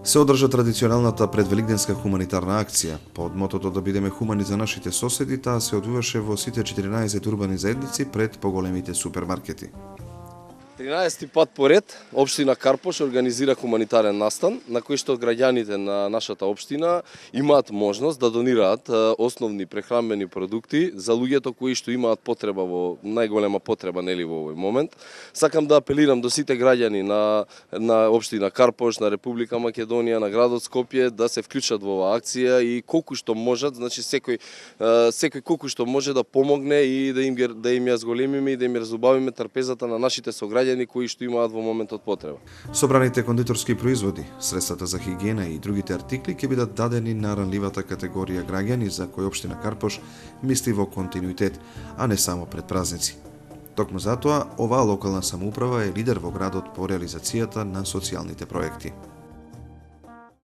Се одржа традиционалната предвелигденска хуманитарна акција. Под мотото да бидеме хумани за нашите соседи, таа се одвиваше во сите 14 урбани заедници пред поголемите супермаркети. 13 пат поред, општина Карпош организира хуманитарен настан на кој што граѓаните на нашата општина имаат можност да донираат основни прехранбени продукти за луѓето кои што имаат потреба во најголема потреба нели во овој момент. Сакам да апелирам до сите граѓани на општина Карпош, на Република Македонија, на градот Скопје да се вклучат во оваа акција и колку што можат, значи секој колку што може да помогне и да им ја зголемиме и да им разубавиме трпезата на нашите сограѓани кои што имаат во моментот потреба. Собраните кондиторски производи, средствата за хигиена и другите артикли ќе бидат дадени на ранливата категорија граѓани за кои општина Карпош мисли во континуитет, а не само пред празници. Токму затоа, оваа локална самоуправа е лидер во градот по реализацијата на социјалните проекти.